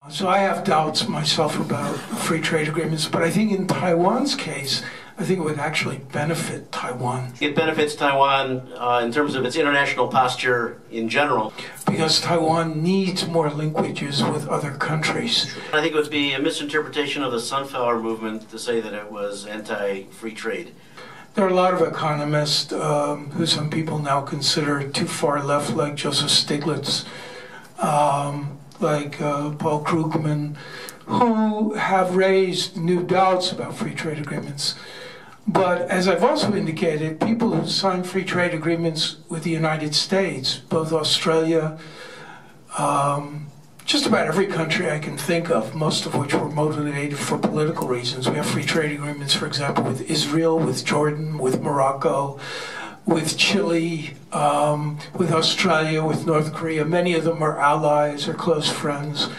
So I have doubts myself about free trade agreements, but I think in Taiwan's case, I think it would actually benefit Taiwan. It benefits Taiwan in terms of its international posture in general. Because Taiwan needs more linkages with other countries. I think it would be a misinterpretation of the Sunflower Movement to say that it was anti-free trade. There are a lot of economists who some people now consider too far left, like Joseph Stiglitz, like Paul Krugman, who have raised new doubts about free trade agreements. But as I've also indicated, people who sign free trade agreements with the United States, both Australia, just about every country I can think of, most of which were motivated for political reasons. We have free trade agreements, for example, with Israel, with Jordan, with Morocco, with Chile, with Australia, with North Korea. Many of them are allies or close friends.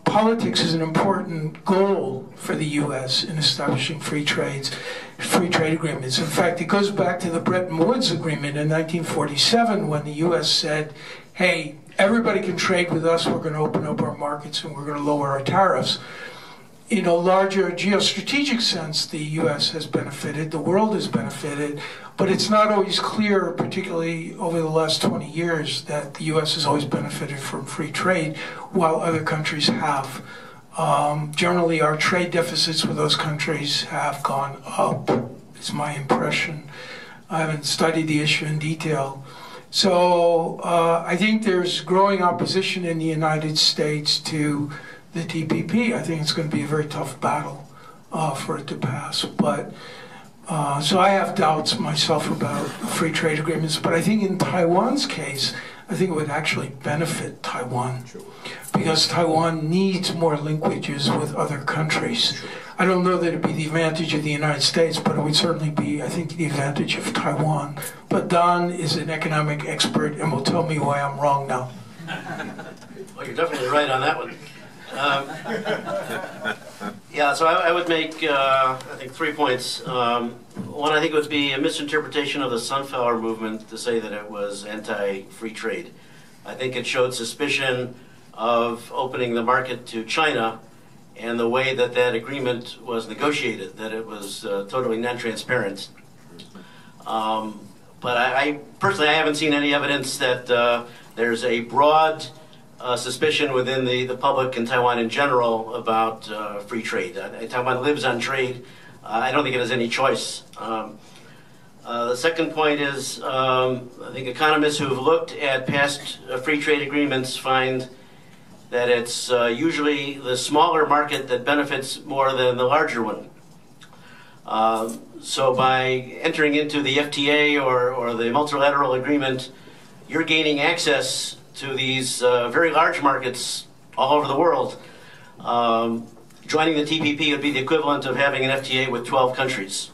Politics is an important goal for the U.S. in establishing free trade agreements. In fact, it goes back to the Bretton Woods Agreement in 1947 when the U.S. said, hey, everybody can trade with us, we're going to open up our markets and we're going to lower our tariffs. In a larger geostrategic sense, the U.S. has benefited, the world has benefited, but it's not always clear, particularly over the last 20 years, that the U.S. has always benefited from free trade, while other countries have. Generally, our trade deficits with those countries have gone up, is my impression. I haven't studied the issue in detail. So I think there's growing opposition in the United States to the TPP. I think it's going to be a very tough battle for it to pass. But so I have doubts myself about free trade agreements. But I think in Taiwan's case, I think it would actually benefit Taiwan because Taiwan needs more linkages with other countries. I don't know that it would be the advantage of the United States, but it would certainly be, I think, the advantage of Taiwan. But Don is an economic expert and will tell me why I'm wrong now. Well, you're definitely right on that one. Yeah, so I would make, I think, 3 points. One, I think it would be a misinterpretation of the Sunflower Movement to say that it was anti-free trade. I think it showed suspicion of opening the market to China and the way that that agreement was negotiated, that it was totally non-transparent. But I personally, I haven't seen any evidence that there's a broad suspicion within the public in Taiwan in general about free trade. Taiwan lives on trade. I don't think it has any choice. The second point is, I think economists who have looked at past free trade agreements find that it's usually the smaller market that benefits more than the larger one. So by entering into the FTA or the multilateral agreement, you're gaining access to these very large markets all over the world. Joining the TPP would be the equivalent of having an FTA with 12 countries.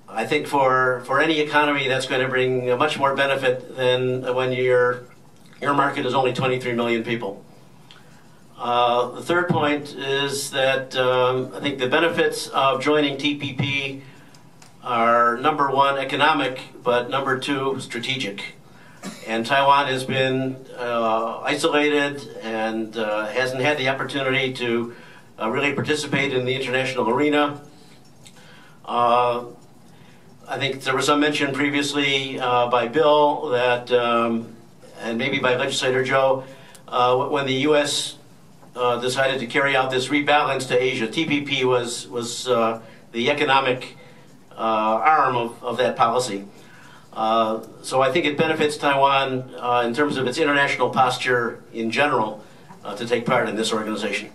I think for any economy, that's going to bring much more benefit than when your market is only 23 million people. The third point is that I think the benefits of joining TPP are, number one, economic, but number two, strategic. And Taiwan has been isolated and hasn't had the opportunity to really participate in the international arena. I think there was some mention previously by Bill that, and maybe by Legislator Joe, when the U.S. Decided to carry out this rebalance to Asia, TPP was the economic arm of that policy. So I think it benefits Taiwan in terms of its international posture in general to take part in this organization.